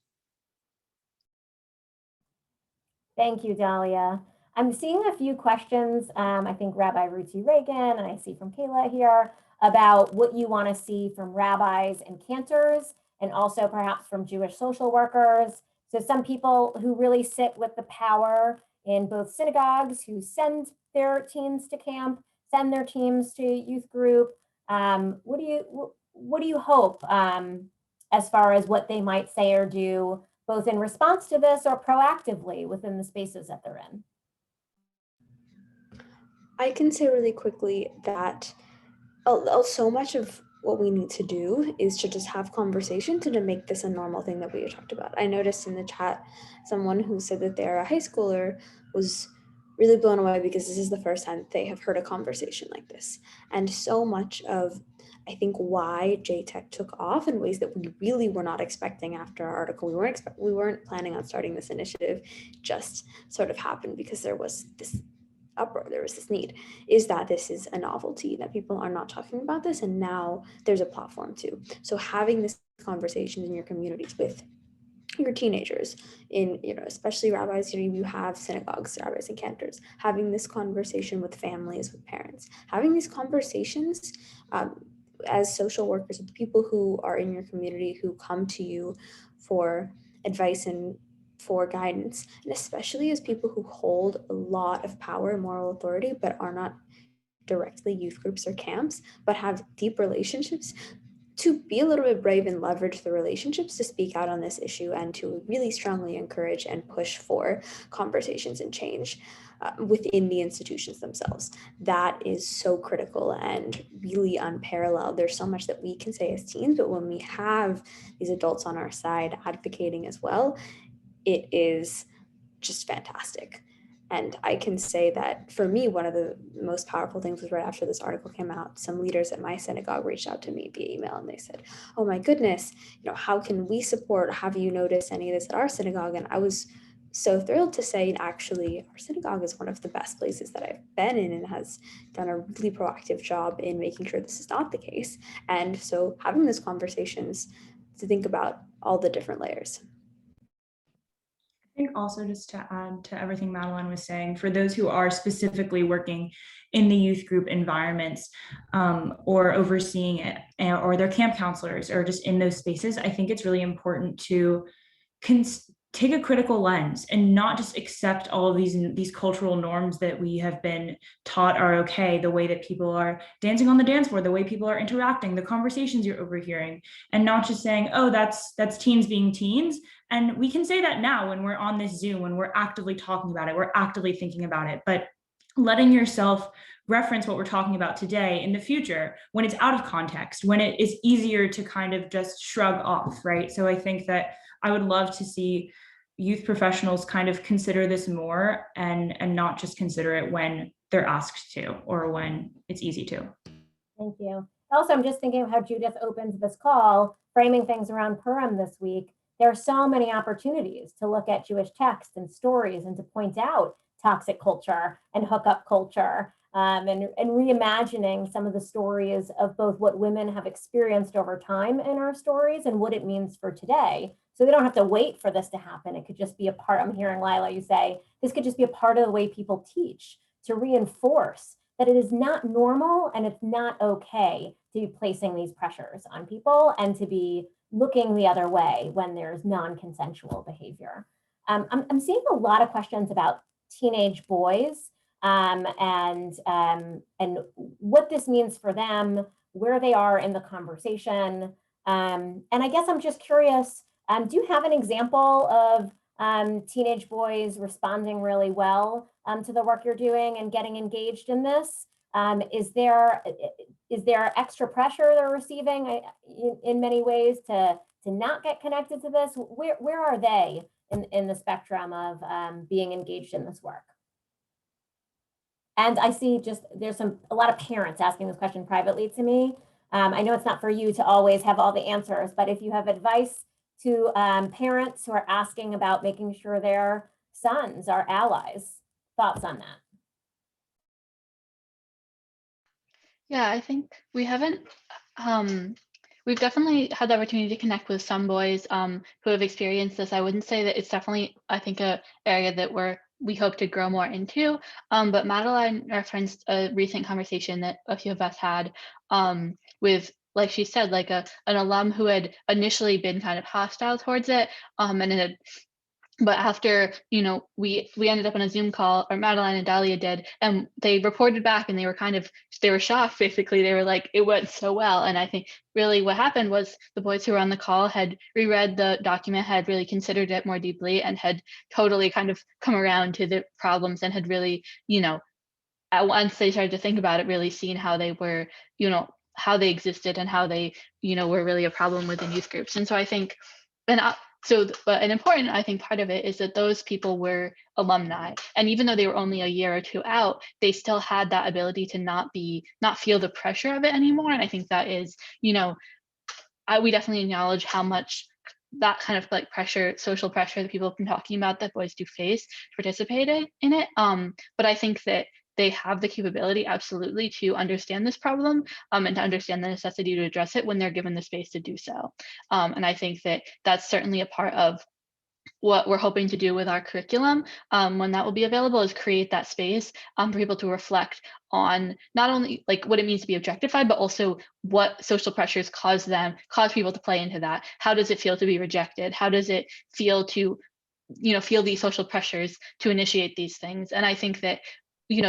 Thank you, Dahlia. I'm seeing a few questions. I think Rabbi Ruti Reagan, and I see from Kayla here, about what you want to see from rabbis and cantors, and also perhaps from Jewish social workers. So some people who really sit with the power in both synagogues, who send their teens to camp, send their teams to youth group. What do you hope as far as what they might say or do, both in response to this or proactively within the spaces that they're in? I can say really quickly that so much of what we need to do is to just have conversations and to make this a normal thing that we talked about. I noticed in the chat someone who said that they're a high schooler was really blown away because this is the first time that they have heard a conversation like this. And so much of, I think, why JTEC took off in ways that we really were not expecting after our article. We weren't planning on starting this initiative, just sort of happened because there was this uproar, there was this need, is that this is a novelty, that people are not talking about this, and now there's a platform too. So having this conversation in your communities with your teenagers, in, you know, especially rabbis, you have synagogues, rabbis and cantors, having this conversation with families, with parents, having these conversations as social workers with the people who are in your community, who come to you for advice and for guidance, and especially as people who hold a lot of power and moral authority, but are not directly youth groups or camps, but have deep relationships, to be a little bit brave and leverage the relationships to speak out on this issue and to really strongly encourage and push for conversations and change within the institutions themselves. That is so critical and really unparalleled. There's so much that we can say as teens, but when we have these adults on our side advocating as well, it is just fantastic. And I can say that for me, one of the most powerful things was right after this article came out, some leaders at my synagogue reached out to me via email and they said, oh my goodness, you know, how can we support? Have you noticed any of this at our synagogue? And I was so thrilled to say, actually, our synagogue is one of the best places that I've been in and has done a really proactive job in making sure this is not the case. And so having these conversations to think about all the different layers. I think also, just to add to everything Madeline was saying, for those who are specifically working in the youth group environments or overseeing it, or their camp counselors or just in those spaces, I think it's really important to take a critical lens and not just accept all of these cultural norms that we have been taught are okay, the way that people are dancing on the dance floor, the way people are interacting, the conversations you're overhearing, and not just saying, oh, that's teens being teens. And we can say that now when we're on this Zoom, when we're actively talking about it, we're actively thinking about it, but letting yourself reference what we're talking about today in the future when it's out of context, when it is easier to kind of just shrug off, right? So I think that I would love to see youth professionals kind of consider this more and not just consider it when they're asked to or when it's easy to. Thank you. Also, I'm just thinking of how Judith opened this call, framing things around Purim this week. There are so many opportunities to look at Jewish text and stories and to point out toxic culture and hookup culture, and reimagining some of the stories of both what women have experienced over time in our stories and what it means for today. So they don't have to wait for this to happen. It could just be a part, I'm hearing Lila, you say, this could just be a part of the way people teach to reinforce that it is not normal and it's not okay to be placing these pressures on people and to be looking the other way when there's non-consensual behavior. I'm seeing a lot of questions about teenage boys and what this means for them, where they are in the conversation. And I guess I'm just curious, do you have an example of teenage boys responding really well to the work you're doing and getting engaged in this? Is there extra pressure they're receiving in many ways to not get connected to this? Where are they in the spectrum of being engaged in this work? And I see there's a lot of parents asking this question privately to me. I know it's not for you to always have all the answers, but if you have advice to parents who are asking about making sure their sons are allies, thoughts on that? Yeah, I think we haven't, we've definitely had the opportunity to connect with some boys who have experienced this. I wouldn't say that it's definitely, I think, a area that we hope to grow more into. But Madeline referenced a recent conversation that a few of us had with, like she said, like an alum who had initially been kind of hostile towards it, but after, we ended up on a Zoom call, or Madeline and Dahlia did, and they reported back and they were shocked, basically. They were like, it went so well. And I think really what happened was the boys who were on the call had reread the document, had really considered it more deeply, and had totally kind of come around to the problems, and had really, once they started to think about it, really seen how they were, how they existed and how they, were really a problem within youth groups. And so I think, but an important, I think, part of it is that those people were alumni, and even though they were only a year or two out, they still had that ability to not feel the pressure of it anymore. And I think that is, we definitely acknowledge how much that kind of like pressure, social pressure that people have been talking about, that boys do face to participate in it. But I think that they have the capability, absolutely, to understand this problem and to understand the necessity to address it when they're given the space to do so. And I think that that's certainly a part of what we're hoping to do with our curriculum when that will be available, is create that space for people to reflect on not only like what it means to be objectified, but also what social pressures cause people to play into that. How does it feel to be rejected? How does it feel to, feel these social pressures to initiate these things? And I think that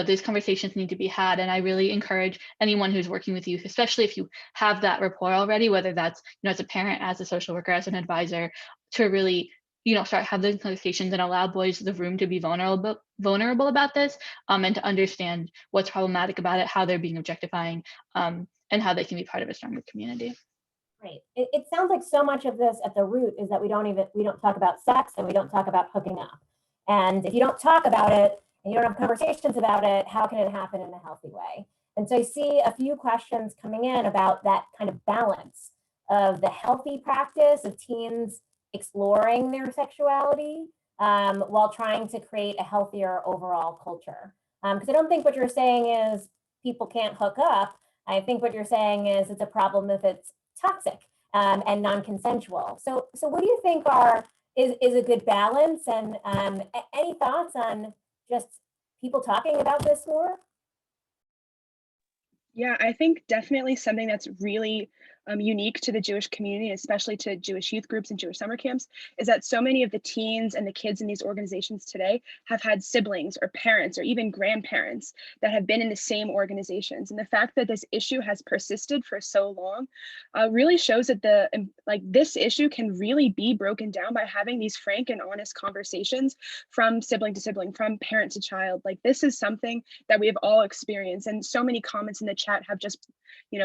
these conversations need to be had. And I really encourage anyone who's working with youth, especially if you have that rapport already, whether that's, as a parent, as a social worker, as an advisor, to really, start having those conversations and allow boys the room to be vulnerable about this, and to understand what's problematic about it, how they're being objectifying, and how they can be part of a stronger community. Right. It sounds like so much of this at the root is that we don't talk about sex and we don't talk about hooking up. And if you don't talk about it, and you don't have conversations about it, how can it happen in a healthy way? And so I see a few questions coming in about that kind of balance of the healthy practice of teens exploring their sexuality while trying to create a healthier overall culture. Because I don't think what you're saying is people can't hook up. I think what you're saying is it's a problem if it's toxic and non-consensual. So what do you think is a good balance? And any thoughts on just people talking about this more? Yeah, I think definitely something that's really unique to the Jewish community, especially to Jewish youth groups and Jewish summer camps, is that so many of the teens and the kids in these organizations today have had siblings or parents or even grandparents that have been in the same organizations. And the fact that this issue has persisted for so long really shows that this issue can really be broken down by having these frank and honest conversations from sibling to sibling, from parent to child. Like, this is something that we have all experienced, and so many comments in the chat have just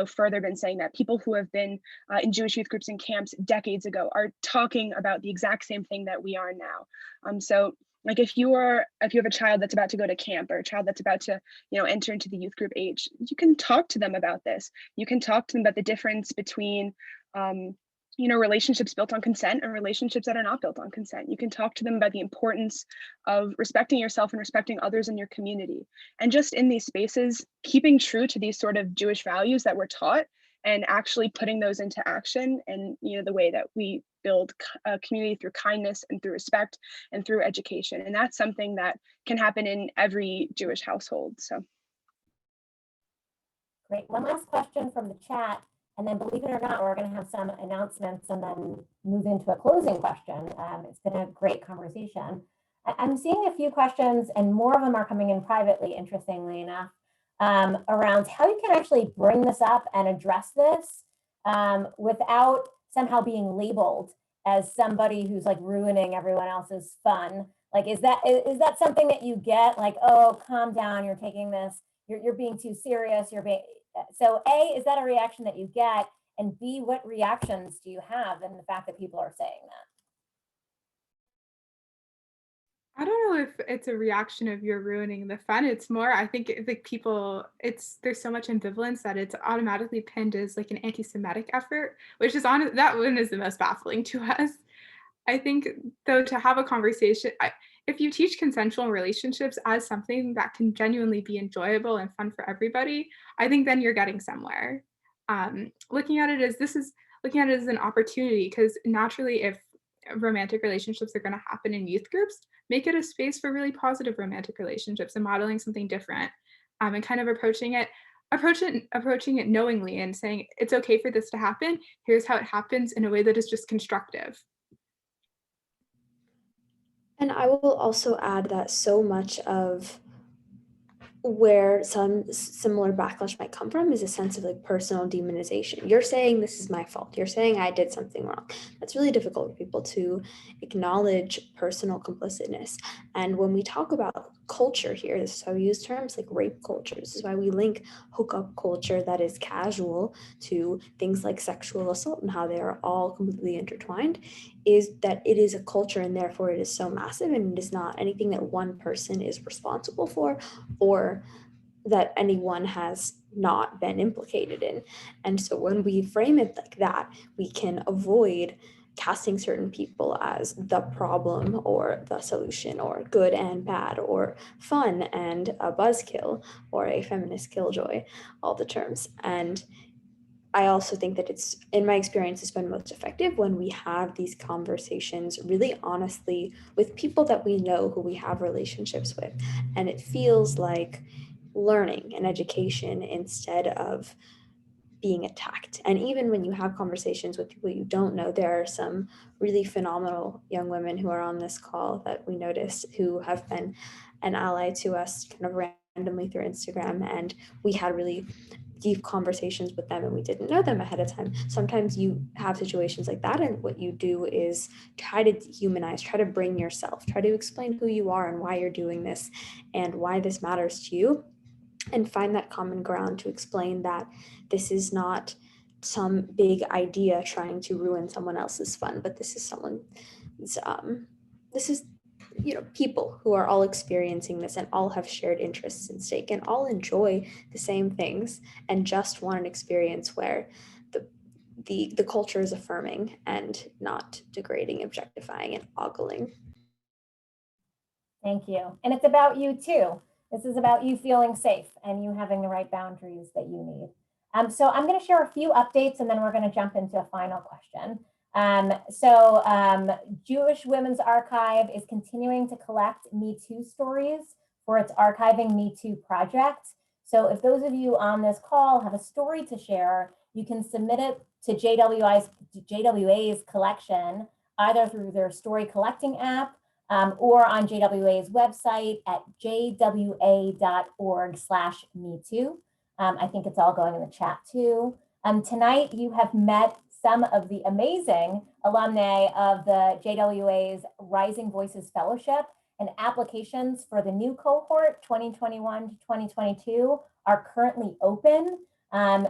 further been saying that people who have been in Jewish youth groups and camps decades ago are talking about the exact same thing that we are now. So like, if you have a child that's about to go to camp, or a child that's about to enter into the youth group age, you can talk to them about this. You can talk to them about the difference between relationships built on consent and relationships that are not built on consent. You can talk to them about the importance of respecting yourself and respecting others in your community. And just in these spaces, keeping true to these sort of Jewish values that we're taught and actually putting those into action. And the way that we build a community through kindness and through respect and through education. And that's something that can happen in every Jewish household. So. Great. One last question from the chat. And then, believe it or not, we're going to have some announcements and then move into a closing question. It's been a great conversation. I'm seeing a few questions, and more of them are coming in privately, interestingly enough, around how you can actually bring this up and address this without somehow being labeled as somebody who's like ruining everyone else's fun. Like, is that something that you get? Like, oh, calm down, you're taking this, you're being too serious, so A, is that a reaction that you get? And B, what reactions do you have in the fact that people are saying that? I don't know if it's a reaction of you're ruining the fun. It's more, I think like there's so much ambivalence that it's automatically pinned as like an anti-Semitic effort, which is that one is the most baffling to us. I think though, to have a conversation, if you teach consensual relationships as something that can genuinely be enjoyable and fun for everybody, I think then you're getting somewhere. Looking at it as an opportunity, because naturally, if romantic relationships are going to happen in youth groups, make it a space for really positive romantic relationships and modeling something different, and kind of approaching it knowingly and saying it's okay for this to happen. Here's how it happens in a way that is just constructive. And I will also add that so much of where some similar backlash might come from is a sense of like personal demonization. You're saying this is my fault. You're saying I did something wrong. That's really difficult for people to acknowledge personal complicitness. And when we talk about culture here, this is how we use terms like rape culture. This is why we link hookup culture that is casual to things like sexual assault and how they are all completely intertwined, is that it is a culture and therefore it is so massive, and it is not anything that one person is responsible for or that anyone has not been implicated in. And so when we frame it like that, we can avoid casting certain people as the problem or the solution or good and bad or fun and a buzzkill or a feminist killjoy, all the terms. And I also think that it's, in my experience, it's been most effective when we have these conversations really honestly with people that we know, who we have relationships with. And it feels like learning and education instead of being attacked. And even when you have conversations with people you don't know, there are some really phenomenal young women who are on this call that we noticed who have been an ally to us kind of randomly through Instagram. And we had really deep conversations with them and we didn't know them ahead of time. Sometimes you have situations like that, and what you do is try to humanize, try to bring yourself, try to explain who you are and why you're doing this and why this matters to you, and find that common ground to explain that this is not some big idea trying to ruin someone else's fun, but this is people who are all experiencing this and all have shared interests at stake and all enjoy the same things and just want an experience where the culture is affirming and not degrading, objectifying, and ogling. Thank you. And it's about you too. This is about you feeling safe and you having the right boundaries that you need. So I'm going to share a few updates and then we're going to jump into a final question. Jewish Women's Archive is continuing to collect Me Too stories for its Archiving Me Too project. So if those of you on this call have a story to share, you can submit it to JWA's collection, either through their story collecting app or on JWA's website at jwa.org/metoo. I think it's all going in the chat too. Tonight, you have met some of the amazing alumni of the JWA's Rising Voices Fellowship, and applications for the new cohort 2021 to 2022 are currently open.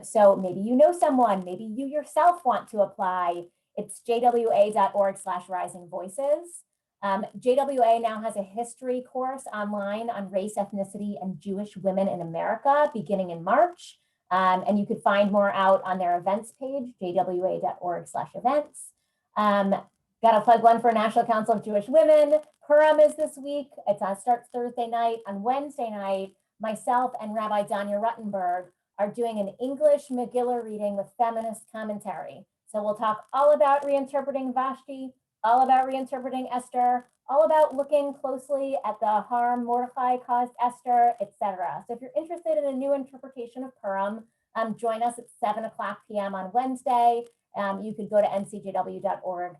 So maybe you know someone, maybe you yourself want to apply. It's jwa.org/risingvoices. JWA now has a history course online on race, ethnicity, and Jewish women in America beginning in March. And you could find more out on their events page, jwa.org/events. Got to plug one for National Council of Jewish Women. Purim is this week. It starts Thursday night. On Wednesday night, myself and Rabbi Danya Ruttenberg are doing an English Megillah reading with feminist commentary. So we'll talk all about reinterpreting Vashti, all about reinterpreting Esther, all about looking closely at the harm Mordecai caused Esther, etc. So if you're interested in a new interpretation of Purim, join us at 7 p.m. on Wednesday. You could go to ncjw.org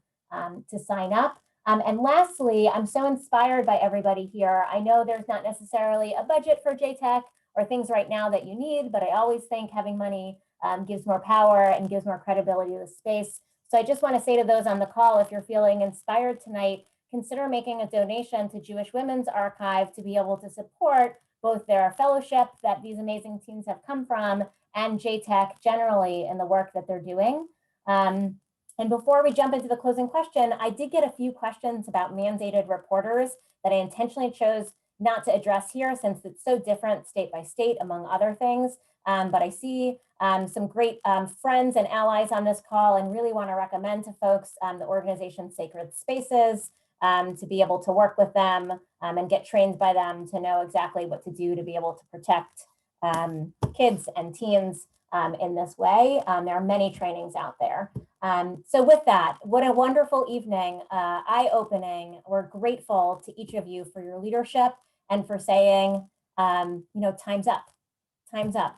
to sign up. And lastly, I'm so inspired by everybody here. I know there's not necessarily a budget for JTEC or things right now that you need, but I always think having money gives more power and gives more credibility to the space. So I just want to say to those on the call, if you're feeling inspired tonight, consider making a donation to Jewish Women's Archive to be able to support both their fellowship that these amazing teams have come from and JTEC generally in the work that they're doing. And before we jump into the closing question, I did get a few questions about mandated reporters that I intentionally chose not to address here since it's so different state by state, among other things. But I see some great friends and allies on this call and really want to recommend to folks the organization Sacred Spaces to be able to work with them and get trained by them to know exactly what to do to be able to protect kids and teens in this way. There are many trainings out there. So with that, what a wonderful evening, eye-opening. We're grateful to each of you for your leadership and for saying, time's up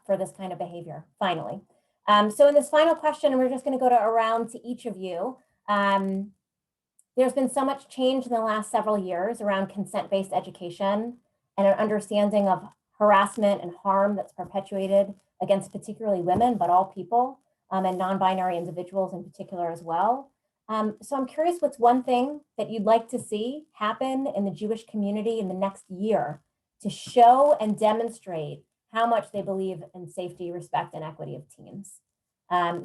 for this kind of behavior, finally. So in this final question, we're just gonna go around to each of you. There's been so much change in the last several years around consent-based education and an understanding of harassment and harm that's perpetuated against particularly women, but all people, and non-binary individuals in particular as well. So I'm curious, what's one thing that you'd like to see happen in the Jewish community in the next year to show and demonstrate how much they believe in safety, respect, and equity of teens?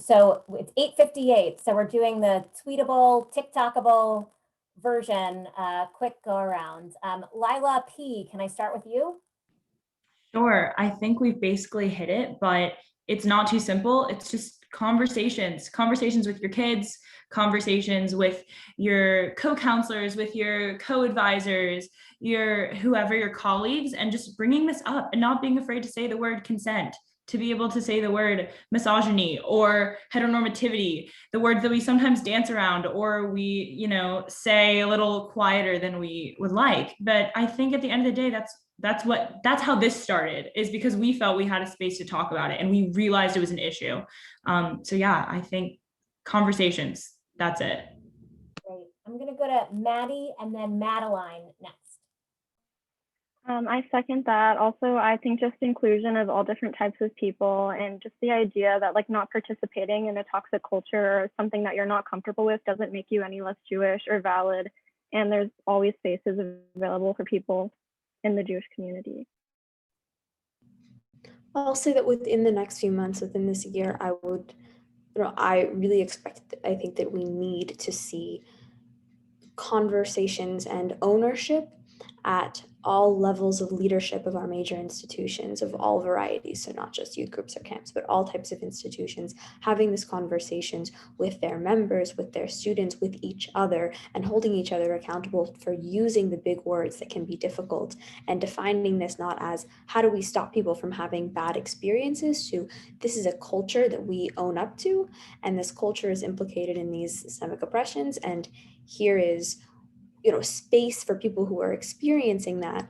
So it's 8:58, so we're doing the tweetable, TikTokable version, quick go around. Lila P, can I start with you? Sure, I think we've basically hit it, but it's not too simple. It's just conversations with your kids, conversations with your co-counselors, with your co-advisors, your colleagues, and just bringing this up and not being afraid to say the word consent, to be able to say the word misogyny or heteronormativity, the words that we sometimes dance around or we, say a little quieter than we would like. But I think at the end of the day, that's how this started, is because we felt we had a space to talk about it and we realized it was an issue. So yeah, I think conversations, that's it. Great. I'm gonna go to Maddie and then Madeline next. I second that. Also, I think just inclusion of all different types of people and just the idea that not participating in a toxic culture or something that you're not comfortable with doesn't make you any less Jewish or valid. And there's always spaces available for people in the Jewish community. I'll say that within the next few months, within this year, I think that we need to see conversations and ownership at all levels of leadership of our major institutions of all varieties. So not just youth groups or camps, but all types of institutions, having these conversations with their members, with their students, with each other, and holding each other accountable for using the big words that can be difficult, and defining this not as how do we stop people from having bad experiences to this is a culture that we own up to, and this culture is implicated in these systemic oppressions, and here is space for people who are experiencing that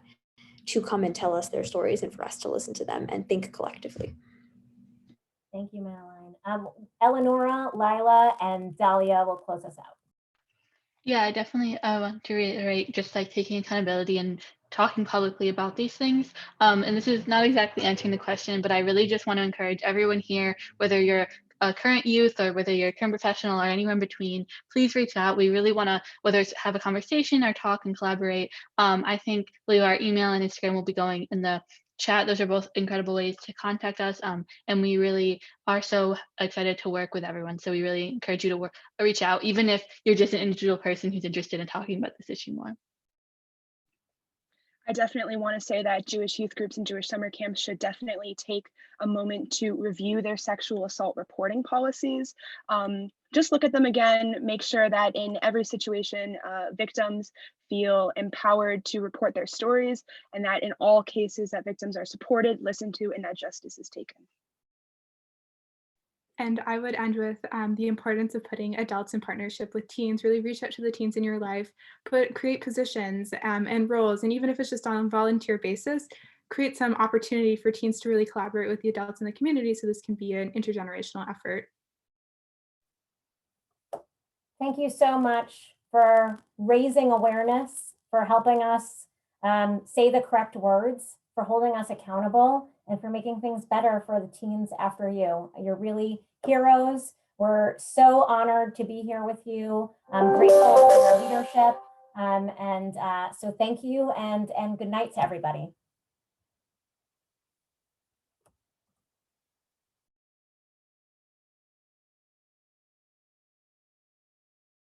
to come and tell us their stories and for us to listen to them and think collectively. Thank you, Madeline. Eleonora, Lila, and Dahlia will close us out. Yeah, I definitely want to reiterate just like taking accountability and talking publicly about these things. And this is not exactly answering the question, but I really just want to encourage everyone here, whether you're a current youth or whether you're a current professional or anywhere in between, please reach out. We really want to, whether it's have a conversation or talk and collaborate. I think our email and Instagram will be going in the chat. Those are both incredible ways to contact us. And we really are so excited to work with everyone. So we really encourage you to reach out, even if you're just an individual person who's interested in talking about this issue more. I definitely want to say that Jewish youth groups and Jewish summer camps should definitely take a moment to review their sexual assault reporting policies. Just look at them again, make sure that in every situation, victims feel empowered to report their stories, and that in all cases that victims are supported, listened to, and that justice is taken. And I would end with the importance of putting adults in partnership with teens. Really reach out to the teens in your life, create positions and roles, and even if it's just on a volunteer basis, create some opportunity for teens to really collaborate with the adults in the community so this can be an intergenerational effort. Thank you so much for raising awareness, for helping us say the correct words, for holding us accountable, and for making things better for the teens after you. You're really heroes. We're so honored to be here with you. I'm grateful for your leadership. So thank you and good night to everybody.